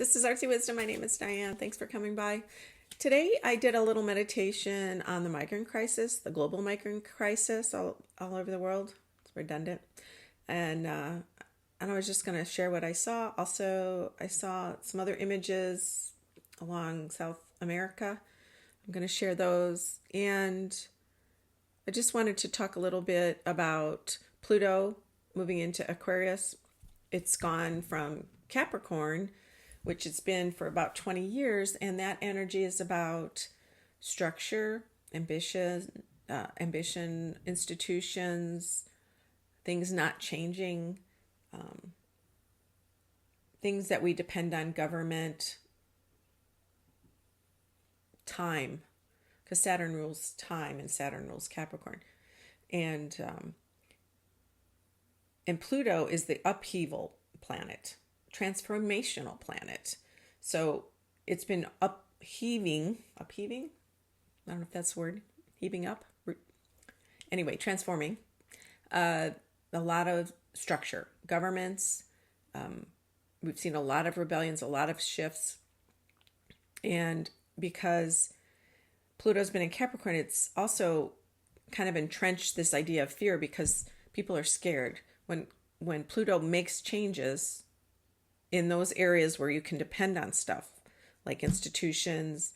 This is Artsy Wisdom. My name is Diane. Thanks for coming by. Today I did a little meditation on the migrant crisis, the global migrant crisis all over the world. It's redundant. And I was just going to share what I saw. Also, I saw some other images along South America. I'm going to share those. And I just wanted to talk a little bit about Pluto moving into Aquarius. It's gone from Capricorn, which it's been for about 20 years, and that energy is about structure, ambition, institutions, things not changing, things that we depend on government, time, because Saturn rules time and Saturn rules Capricorn, and Pluto is the upheaval planet, transformational planet. So it's been upheaving. I don't know if that's the word. Heaving up. Anyway, transforming. A lot of structure. Governments. We've seen a lot of rebellions, a lot of shifts. And because Pluto's been in Capricorn, it's also kind of entrenched this idea of fear because people are scared. When Pluto makes changes in those areas where you can depend on stuff like institutions,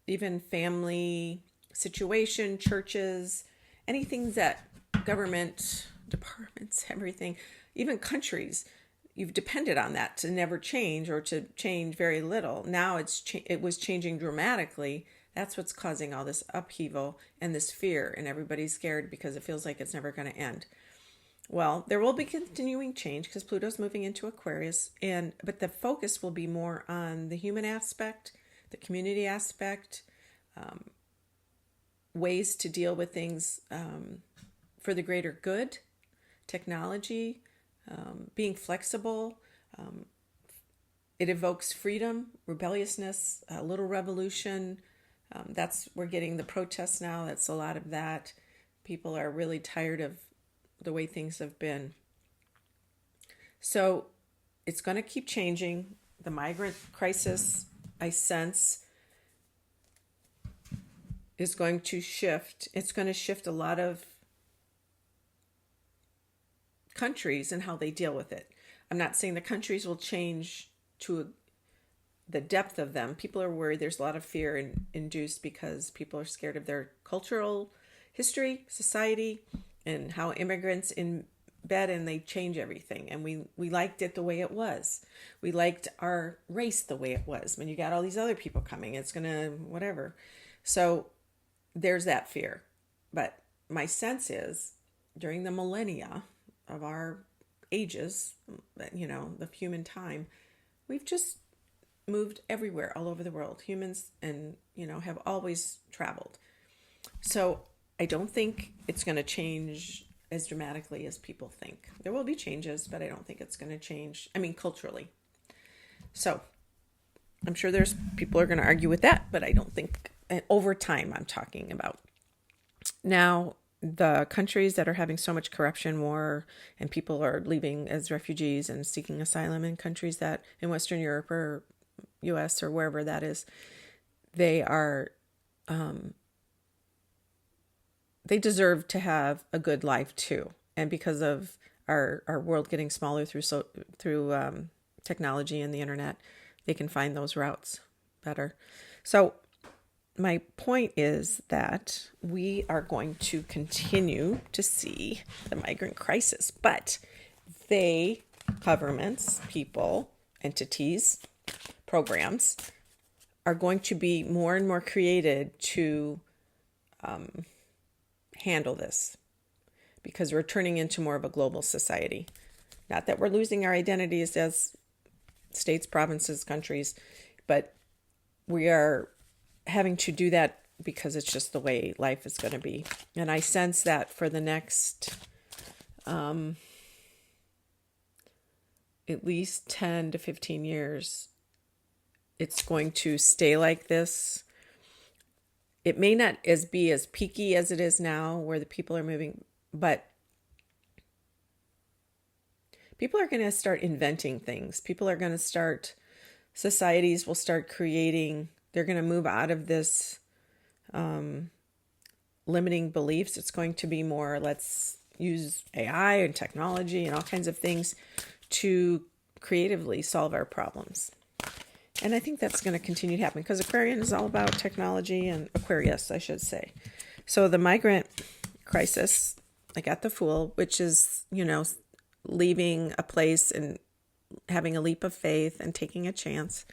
even family situation, churches, anything that government departments, everything, even countries, you've depended on that to never change or to change very little. Now it was changing dramatically. That's what's causing all this upheaval and this fear, and everybody's scared because it feels like it's never going to end. Well, there will be continuing change because Pluto's moving into Aquarius, but the focus will be more on the human aspect, the community aspect, ways to deal with things for the greater good, technology, being flexible. It evokes freedom, rebelliousness, a little revolution. We're getting the protests now. That's a lot of that. People are really tired of the way things have been. So it's going to keep changing. The migrant crisis, I sense, is going to shift. It's going to shift a lot of countries and how they deal with it. I'm not saying the countries will change to the depth of them. People are worried. There's a lot of fear induced because people are scared of their cultural history, society, and how immigrants embed and they change everything. And we liked it the way it was. We liked our race the way it was. When you got all these other people coming, it's going to whatever. So there's that fear. But my sense is during the millennia of our ages, the human time, we've just moved everywhere, all over the world. Humans have always traveled. So I don't think it's going to change as dramatically as people think. There will be changes, but I don't think it's going to change, culturally. So I'm sure there's people are going to argue with that, but I don't think over time I'm talking about. Now, the countries that are having so much corruption, war, and people are leaving as refugees and seeking asylum in countries that in Western Europe or US or wherever that is, they are they deserve to have a good life too. And because of our world getting smaller through technology and the internet, they can find those routes better. So my point is that we are going to continue to see the migrant crisis, but governments, people, entities, programs are going to be more and more created to handle this because we're turning into more of a global society. Not that we're losing our identities as states, provinces, countries, but we are having to do that because it's just the way life is going to be. And I sense that for the next at least 10 to 15 years, it's going to stay like this. It may not be as peaky as it is now where the people are moving, but people are going to start inventing things. People are going to start, societies will start creating, they're going to move out of this limiting beliefs. It's going to be more, let's use AI and technology and all kinds of things to creatively solve our problems. And I think that's going to continue to happen because Aquarian is all about technology, and Aquarius, I should say. So the Migrant Crisis, I got the Fool, which is, leaving a place and having a leap of faith and taking a chance.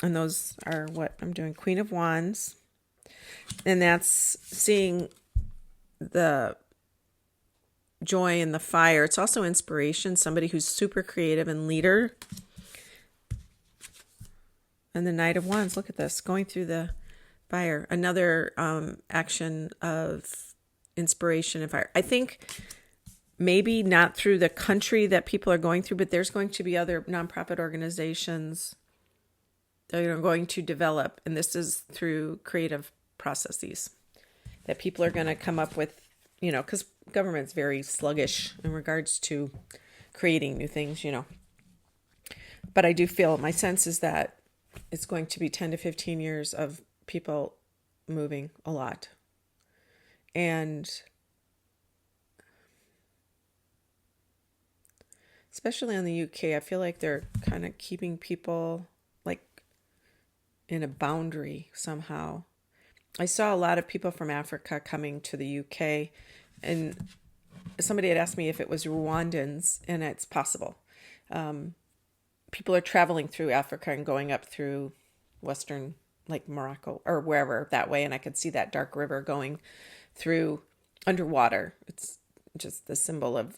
And those are what I'm doing. Queen of Wands. And that's seeing the joy and the fire. It's also inspiration, somebody who's super creative and leader. And the Knight of Wands, look at this, going through the fire. Another action of inspiration and fire. I think maybe not through the country that people are going through, but there's going to be other nonprofit organizations that are going to develop, and this is through creative processes that people are going to come up with, because government's very sluggish in regards to creating new things, But I do feel, my sense is that it's going to be 10 to 15 years of people moving a lot. And especially in the UK, I feel like they're kind of keeping people like in a boundary somehow. I saw a lot of people from Africa coming to the UK, and somebody had asked me if it was Rwandans, and it's possible. People are traveling through Africa and going up through Western, like Morocco or wherever that way, and I could see that dark river going through underwater. It's just the symbol of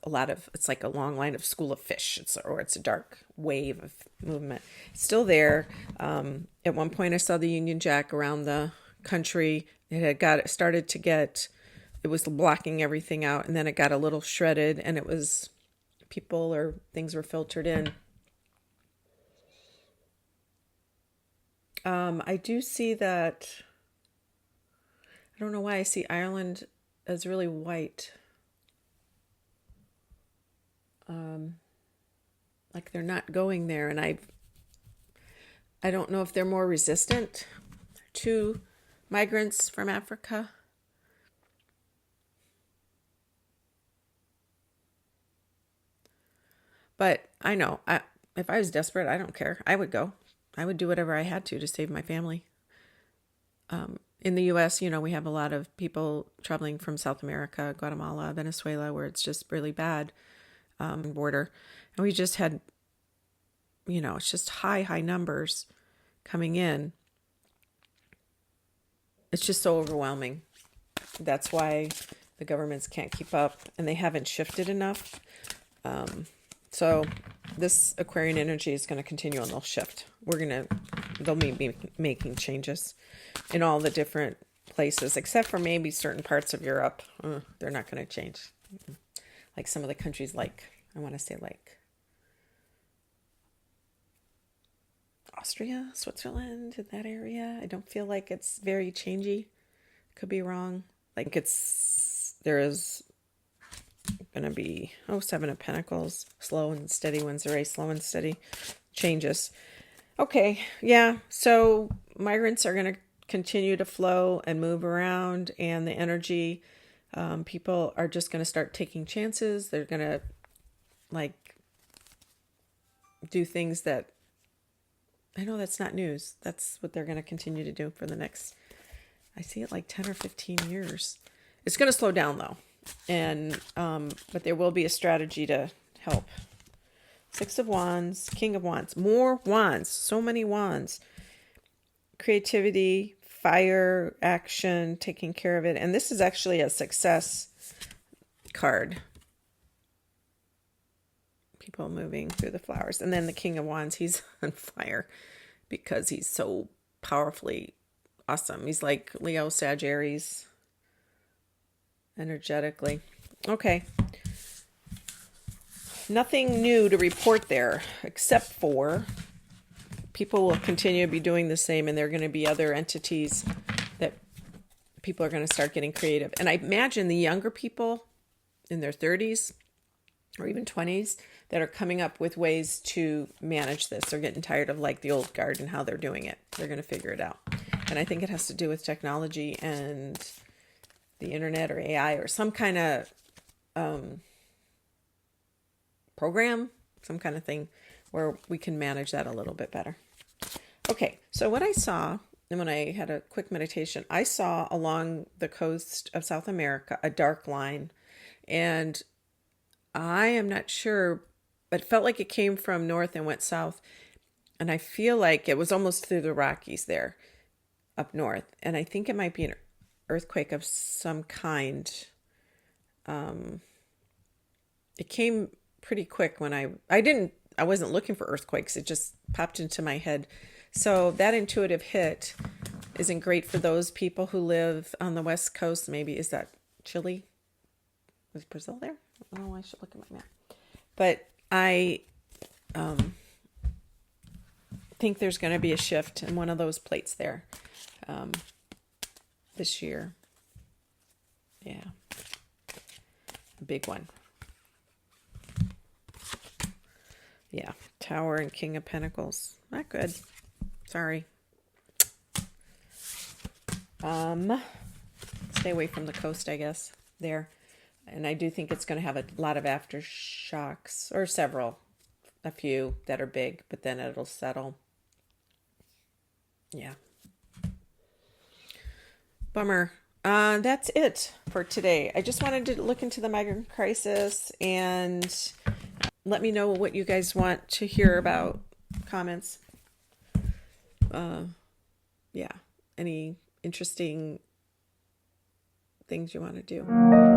it's like a long line of school of fish. It's a dark wave of movement. It's still there. At one point I saw the Union Jack around the country. It was blocking everything out, and then it got a little shredded, and it was people or things were filtered in. I do see that, I don't know why I see Ireland as really white. Like they're not going there, and I don't know if they're more resistant to migrants from Africa. But I know, if I was desperate, I don't care. I would go. I would do whatever I had to save my family. In the U.S., we have a lot of people traveling from South America, Guatemala, Venezuela, where it's just really bad border. And we just had, it's just high numbers coming in. It's just so overwhelming. That's why the governments can't keep up, and they haven't shifted enough. So this Aquarian energy is going to continue, and they'll shift. They'll be making changes in all the different places, except for maybe certain parts of Europe. They're not going to change. Like some of the countries, I want to say Austria, Switzerland, in that area. I don't feel like it's very changey. Could be wrong. There is going to be, Seven of Pentacles, slow and steady wins the race, slow and steady changes. Okay, yeah, so migrants are going to continue to flow and move around, and the energy, people are just going to start taking chances. They're going to do things that, I know that's not news. That's what they're going to continue to do for the next, I see it 10 or 15 years. It's going to slow down though. And, but there will be a strategy to help. Six of Wands, King of Wands, more wands, so many wands. Creativity, fire, action, taking care of it. And this is actually a success card. People moving through the flowers. And then the King of Wands, he's on fire because he's so powerfully awesome. He's like Leo, Sag, Aries, energetically. Okay. Nothing new to report there, except for people will continue to be doing the same, and there are going to be other entities that people are going to start getting creative. And I imagine the younger people in their 30s, or even 20s that are coming up with ways to manage this. They're getting tired of like the old guard and how they're doing it. They're going to figure it out. And I think it has to do with technology and the internet or AI or some kind of program, some kind of thing where we can manage that a little bit better. Okay, so what I saw, and when I had a quick meditation, I saw along the coast of South America a dark line, and I am not sure, but it felt like it came from north and went south, and I feel like it was almost through the Rockies there, up north, and I think it might be an earthquake of some kind. It came pretty quick when I wasn't looking for earthquakes. It just popped into my head. So that intuitive hit isn't great for those people who live on the West Coast. Maybe, is that Chile? Is Brazil there? Oh, I should look at my map. But I think there's going to be a shift in one of those plates there this year. Yeah. A big one. Yeah. Tower and King of Pentacles. Not good. Sorry. Stay away from the coast, I guess, there. And I do think it's going to have a lot of aftershocks, or a few that are big, but then it'll settle. Yeah. Bummer. That's it for today. I just wanted to look into the migrant crisis and let me know what you guys want to hear about. Comments. Yeah. Any interesting things you want to do.